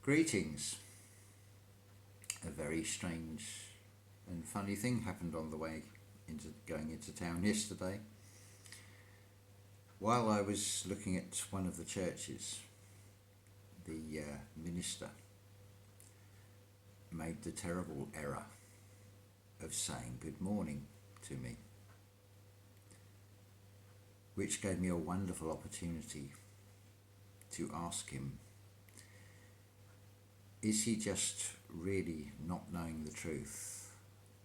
Greetings. A very strange and funny thing happened on the way going into town yesterday. While I was looking at one of the churches, the minister made the terrible error of saying good morning to me, which gave me a wonderful opportunity to ask him, is he just really not knowing the truth,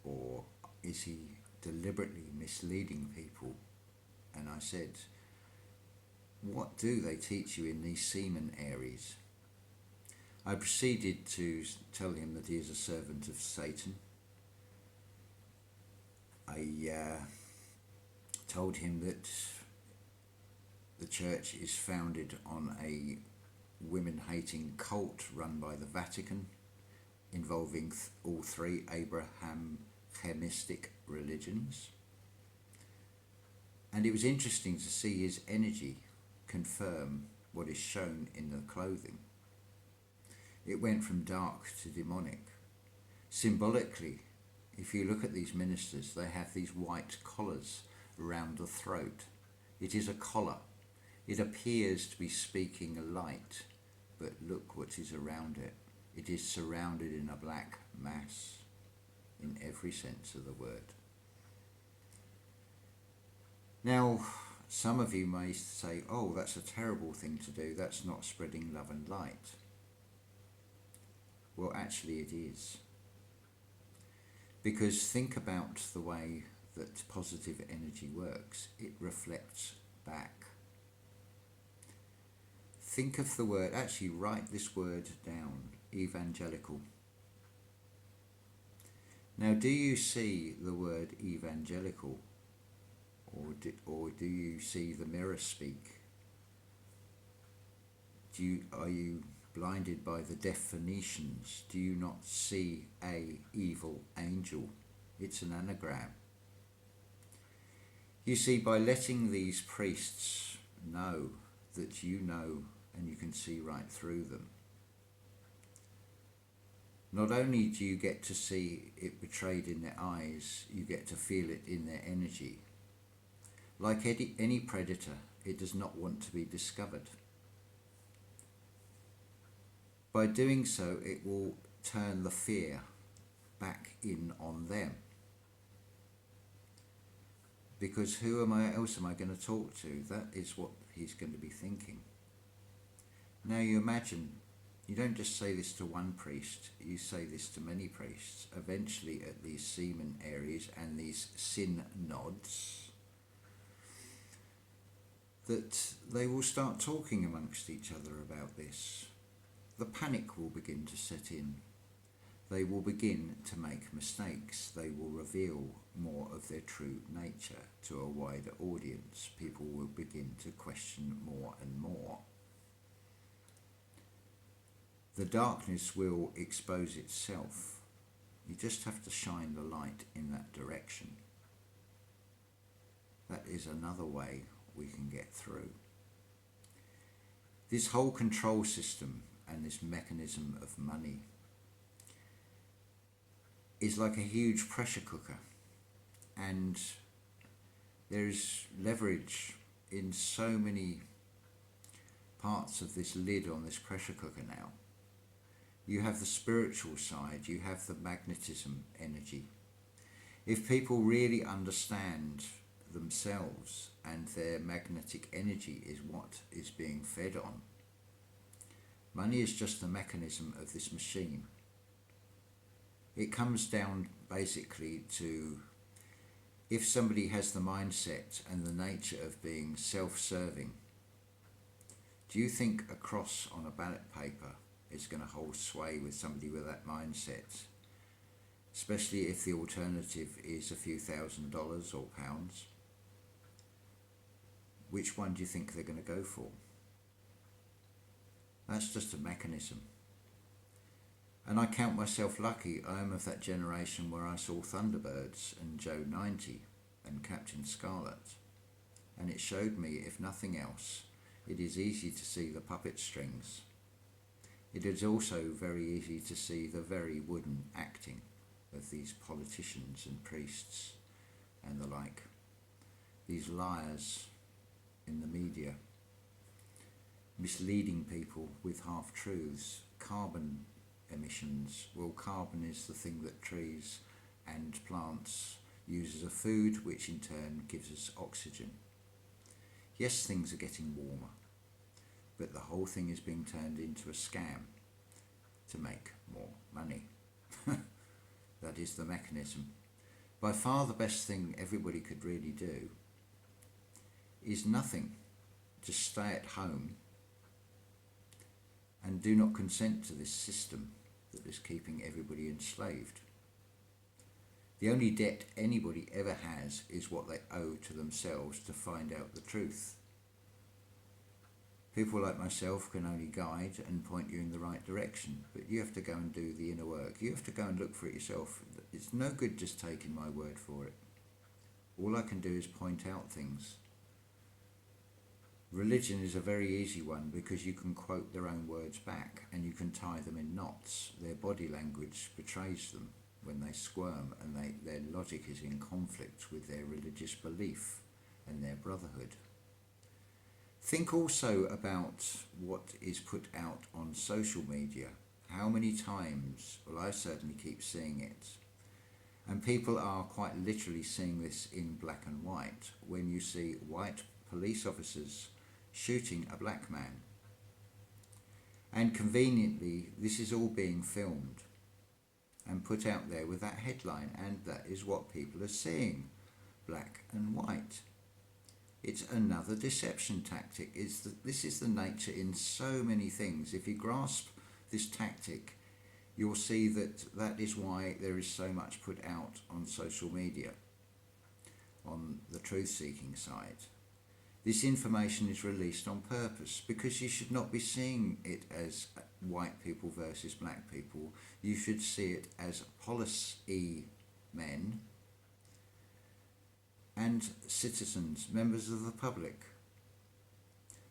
or is he deliberately misleading people? And I said, what do they teach you in these semen areas? I proceeded to tell him that he is a servant of Satan. I told him that the church is founded on a women-hating cult run by the Vatican, involving all three Abraham chemistic religions. And it was interesting to see his energy confirm what is shown in the clothing. It went from dark to demonic. Symbolically, if you look at these ministers, they have these white collars around the throat. It is a collar. It appears to be speaking a light, but look what is around it. It is surrounded in a black mass, in every sense of the word. Now, some of you may say, oh, that's a terrible thing to do. That's not spreading love and light. Well, actually it is. Because think about the way that positive energy works. It reflects back. Think of the word, actually write this word down, evangelical. Now, do you see the word evangelical? Or do you see the mirror speak? Are you blinded by the definitions? Do you not see a evil angel? It's an anagram. You see, by letting these priests know that you know and you can see right through them, not only do you get to see it betrayed in their eyes, you get to feel it in their energy. Like any predator, it does not want to be discovered. By doing so, it will turn the fear back in on them. Because who else am I going to talk to? That is what he's going to be thinking. Now you imagine, you don't just say this to one priest, you say this to many priests. Eventually at these semen areas and these synods, that they will start talking amongst each other about this. The panic will begin to set in. They will begin to make mistakes. They will reveal more of their true nature to a wider audience. People will begin to question more and more. The darkness will expose itself. You just have to shine the light in that direction. That is another way we can get through. This whole control system and this mechanism of money is like a huge pressure cooker, and there's leverage in so many parts of this lid on this pressure cooker now. You have the spiritual side, you have the magnetism energy. If people really understand themselves and their magnetic energy is what is being fed on, money is just the mechanism of this machine. It comes down basically to, if somebody has the mindset and the nature of being self-serving, do you think a cross on a ballot paper is going to hold sway with somebody with that mindset? Especially if the alternative is a few $1,000s or pounds. Which one do you think they're going to go for? That's just a mechanism. And I count myself lucky. I am of that generation where I saw Thunderbirds and Joe 90 and Captain Scarlet. And it showed me, if nothing else, it is easy to see the puppet strings. It is also very easy to see the very wooden acting of these politicians and priests and the like, these liars in the media, misleading people with half-truths. Carbon emissions, well, carbon is the thing that trees and plants use as a food, which in turn gives us oxygen. Yes, things are getting warmer, but the whole thing is being turned into a scam to make more money. That is the mechanism. By far the best thing everybody could really do is nothing. Just stay at home and do not consent to this system that is keeping everybody enslaved. The only debt anybody ever has is what they owe to themselves to find out the truth. People like myself can only guide and point you in the right direction, but you have to go and do the inner work. You have to go and look for it yourself. It's no good just taking my word for it. All I can do is point out things. Religion is a very easy one because you can quote their own words back and you can tie them in knots. Their body language betrays them when they squirm, and their logic is in conflict with their religious belief and their brotherhood. Think also about what is put out on social media. How many times, well, I certainly keep seeing it, and people are quite literally seeing this in black and white when you see white police officers shooting a black man. And conveniently, this is all being filmed and put out there with that headline, and that is what people are seeing, black and white. It's another deception tactic. This is the nature in so many things. If you grasp this tactic, you'll see that is why there is so much put out on social media, on the truth-seeking side. This information is released on purpose because you should not be seeing it as white people versus black people. You should see it as policy men and citizens, members of the public,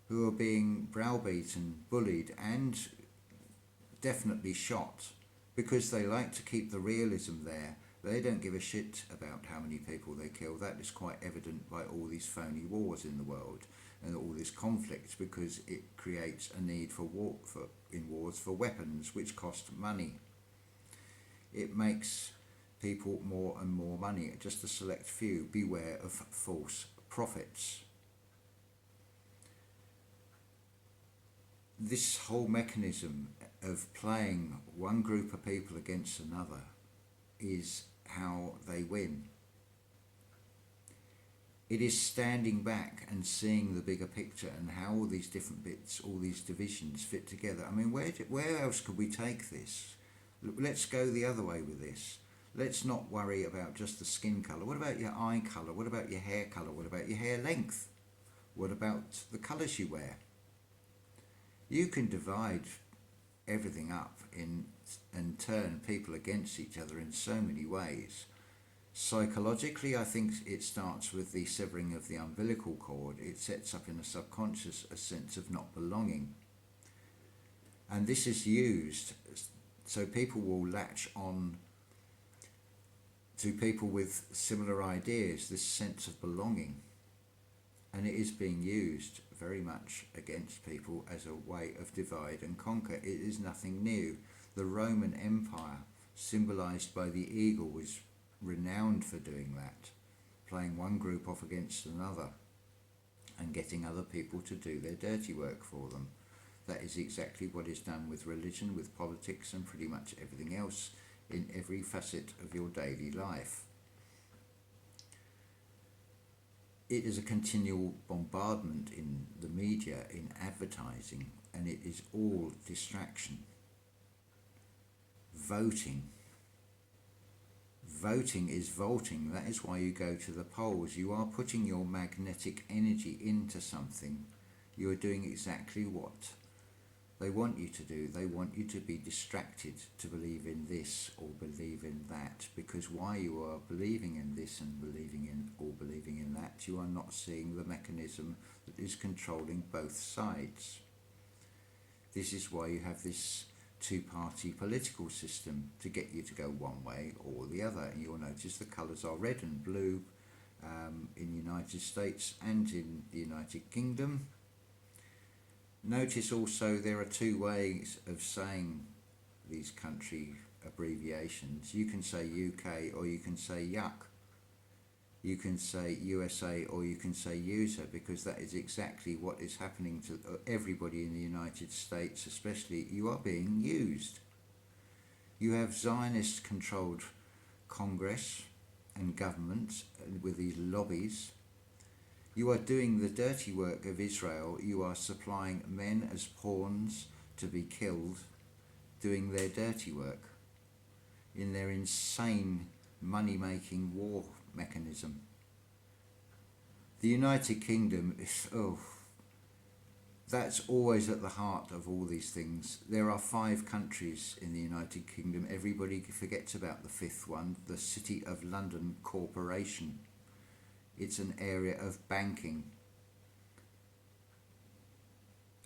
who are being browbeaten, bullied and definitely shot because they like to keep the realism there. They don't give a shit about how many people they kill. That is quite evident by all these phony wars in the world and all this conflict, because it creates a need for wars for weapons which cost money. It makes people more and more money, just a select few. Beware of false prophets. This whole mechanism of playing one group of people against another is how they win. It is standing back and seeing the bigger picture and how all these different bits, all these divisions fit together. I mean, where else could we take this? Let's go the other way with this. Let's not worry about just the skin colour. What about your eye colour? What about your hair colour? What about your hair length? What about the colours you wear? You can divide everything up and turn people against each other in so many ways. Psychologically, I think it starts with the severing of the umbilical cord. It sets up in the subconscious a sense of not belonging. And this is used so people will latch on to people with similar ideas, this sense of belonging. And it is being used very much against people as a way of divide and conquer. It is nothing new. The Roman Empire, symbolized by the eagle, was renowned for doing that, playing one group off against another and getting other people to do their dirty work for them. That is exactly what is done with religion, with politics, and pretty much everything else in every facet of your daily life. It is a continual bombardment in the media, in advertising, and it is all distraction. Voting is vaulting. That is why you go to the polls. You are putting your magnetic energy into something. You are doing exactly what they want you to do. They want you to be distracted, to believe in this or believe in that, because while you are believing in this and believing in that, you are not seeing the mechanism that is controlling both sides. This is why you have this two-party political system to get you to go one way or the other. And you'll notice the colours are red and blue in the United States and in the United Kingdom. Notice also there are two ways of saying these country abbreviations. You can say UK or you can say yuck. You can say USA or you can say user, because that is exactly what is happening to everybody in the United States, especially. You are being used. You have Zionist-controlled Congress and government with these lobbies. You are doing the dirty work of Israel. You are supplying men as pawns to be killed, doing their dirty work in their insane money-making war mechanism. The United Kingdom is, that's always at the heart of all these things. There are 5 countries in the United Kingdom. Everybody forgets about the 5th one, the City of London Corporation. It's an area of banking.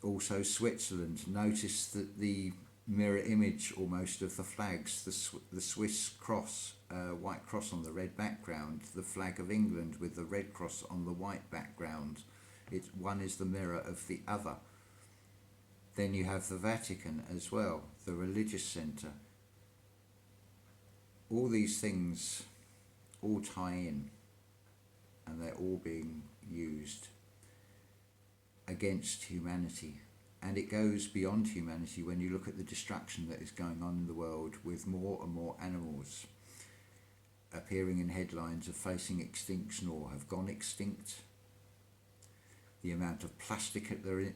Also Switzerland. Notice that the mirror image almost of the flags, the Swiss cross, white cross on the red background, the flag of England with the red cross on the white background. One is the mirror of the other. Then you have the Vatican as well, the religious centre. All these things all tie in, and they're all being used against humanity. And it goes beyond humanity when you look at the destruction that is going on in the world, with more and more animals appearing in headlines of facing extinction or have gone extinct. The amount of plastic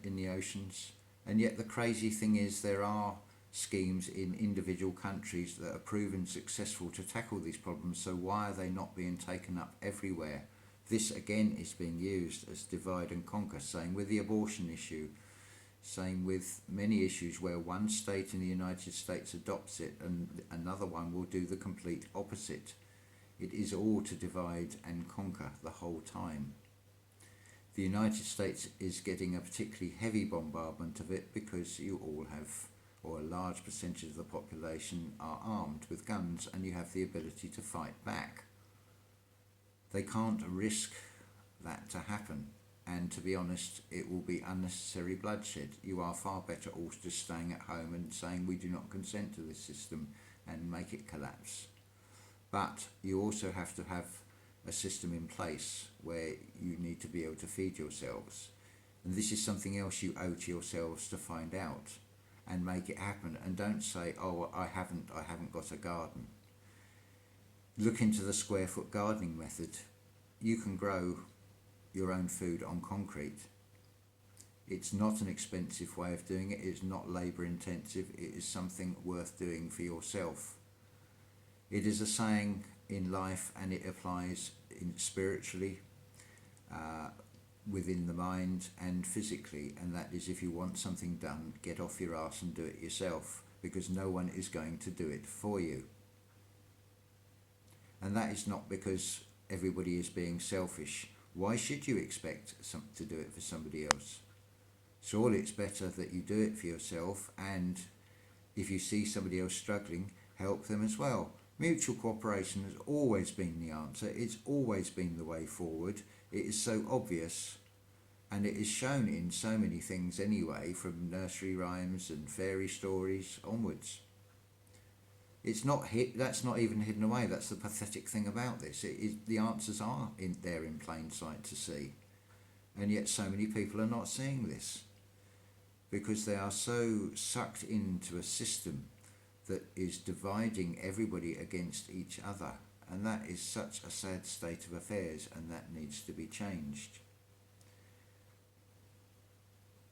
in the oceans. And yet the crazy thing is there are schemes in individual countries that are proven successful to tackle these problems, so why are they not being taken up everywhere? This again is being used as divide and conquer. Same with the abortion issue. Same with many issues where one state in the United States adopts it and another one will do the complete opposite. It is all to divide and conquer the whole time. The United States is getting a particularly heavy bombardment of it because you all have, or a large percentage of the population are armed with guns, and you have the ability to fight back. They can't risk that to happen. And to be honest, it will be unnecessary bloodshed. You are far better off just staying at home and saying we do not consent to this system and make it collapse. But you also have to have a system in place where you need to be able to feed yourselves. And this is something else you owe to yourselves to find out and make it happen. And don't say, oh, I haven't got a garden. Look into the square foot gardening method. You can grow your own food on concrete. It's not an expensive way of doing it. It's not labour intensive. It is something worth doing for yourself. It is a saying in life, and it applies spiritually, within the mind and physically, and that is, if you want something done, get off your arse and do it yourself, because no one is going to do it for you. And that is not because everybody is being selfish. Why should you expect to do it for somebody else? Surely it's better that you do it for yourself, and if you see somebody else struggling, help them as well. Mutual cooperation has always been the answer. It's always been the way forward. It is so obvious, and it is shown in so many things anyway, from nursery rhymes and fairy stories onwards. It's not that's not even hidden away. That's the pathetic thing about this. The answers are there in plain sight to see, and yet so many people are not seeing this because they are so sucked into a system that is dividing everybody against each other, and that is such a sad state of affairs, and that needs to be changed.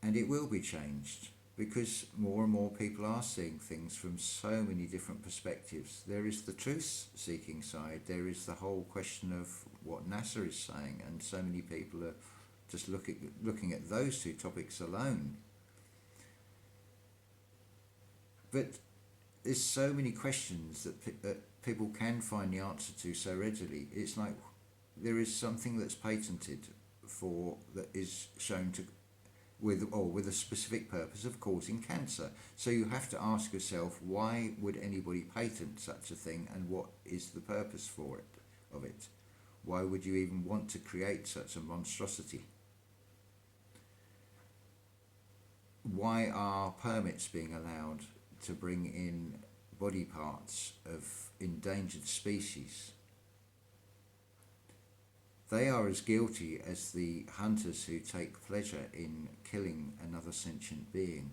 And it will be changed, because more and more people are seeing things from so many different perspectives. There is the truth-seeking side, there is the whole question of what NASA is saying, and so many people are just looking at those two topics alone. But there's so many questions that people can find the answer to so readily. It's like there is something that's patented for, that is shown to with a specific purpose of causing cancer. So you have to ask yourself, why would anybody patent such a thing, and what is the purpose for it of it? Why would you even want to create such a monstrosity? Why are permits being allowed to bring in body parts of endangered species? They are as guilty as the hunters who take pleasure in killing another sentient being.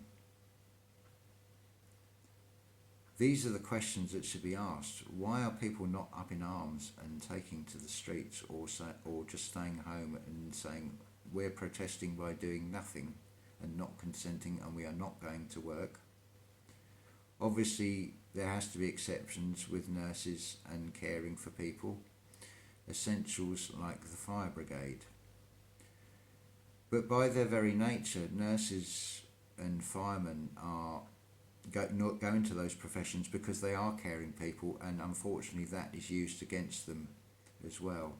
These are the questions that should be asked. Why are people not up in arms and taking to the streets, or just staying home and saying, we're protesting by doing nothing and not consenting, and we are not going to work? Obviously, there has to be exceptions with nurses and caring for people, essentials like the fire brigade. But by their very nature, nurses and firemen are not go into those professions because they are caring people, and unfortunately that is used against them as well.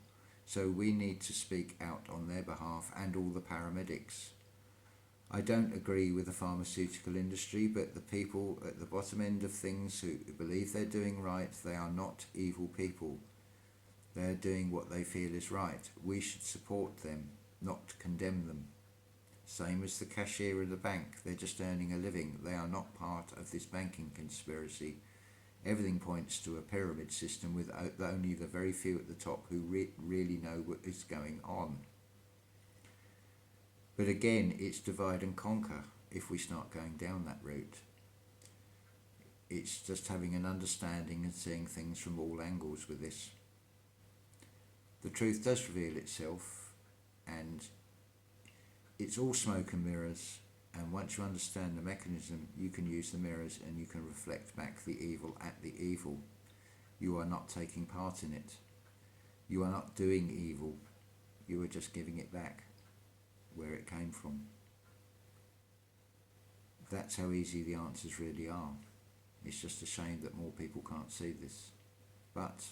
So we need to speak out on their behalf, and all the paramedics. I don't agree with the pharmaceutical industry, but the people at the bottom end of things who believe they're doing right, they are not evil people. They're doing what they feel is right. We should support them, not condemn them. Same as the cashier in the bank. They're just earning a living. They are not part of this banking conspiracy. Everything points to a pyramid system with only the very few at the top who really know what is going on. But again, it's divide and conquer if we start going down that route. It's just having an understanding and seeing things from all angles with this. The truth does reveal itself, and it's all smoke and mirrors, and once you understand the mechanism, you can use the mirrors and you can reflect back the evil at the evil. You are not taking part in it. You are not doing evil. You are just giving it back where it came from. That's how easy the answers really are. It's just a shame that more people can't see this. But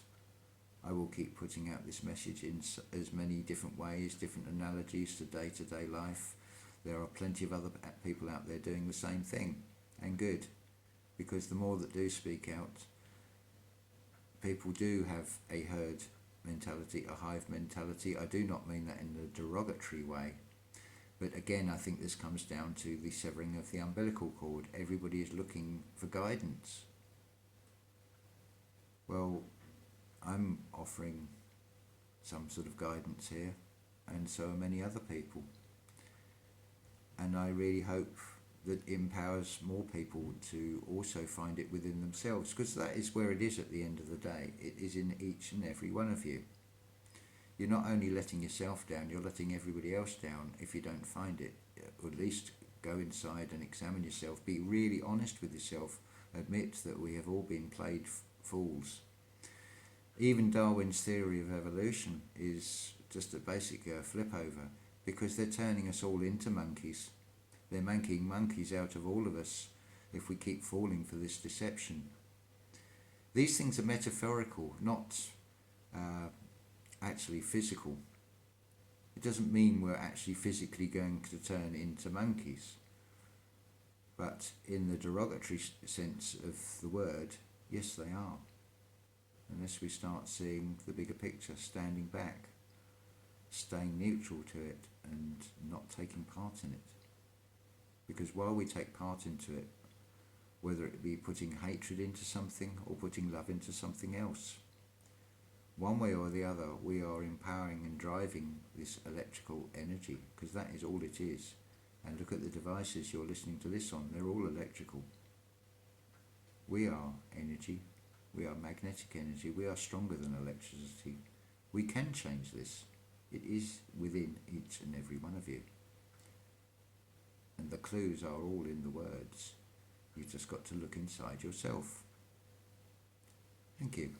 I will keep putting out this message in as many different ways, different analogies to day-to-day life. There are plenty of other people out there doing the same thing, and good, because the more that do speak out, people do have a herd mentality, a hive mentality. I do not mean that in a derogatory way, but again, I think this comes down to the severing of the umbilical cord. Everybody is looking for guidance. Well, I'm offering some sort of guidance here, and so are many other people. And I really hope that it empowers more people to also find it within themselves, because that is where it is at the end of the day. It is in each and every one of you. You're not only letting yourself down, you're letting everybody else down if you don't find it. Or at least go inside and examine yourself. Be really honest with yourself. Admit that we have all been played fools. Even Darwin's theory of evolution is just basically a flip over, because they're turning us all into monkeys. They're making monkeys out of all of us if we keep falling for this deception. These things are metaphorical, not actually physical. It doesn't mean we're actually physically going to turn into monkeys. But in the derogatory sense of the word, yes, they are. Unless we start seeing the bigger picture, standing back, staying neutral to it and not taking part in it. Because while we take part into it, whether it be putting hatred into something or putting love into something else, one way or the other, we are empowering and driving this electrical energy, because that is all it is. And look at the devices you're listening to this on, they're all electrical. We are energy. We are magnetic energy. We are stronger than electricity. We can change this. It is within each and every one of you. And the clues are all in the words. You've just got to look inside yourself. Thank you.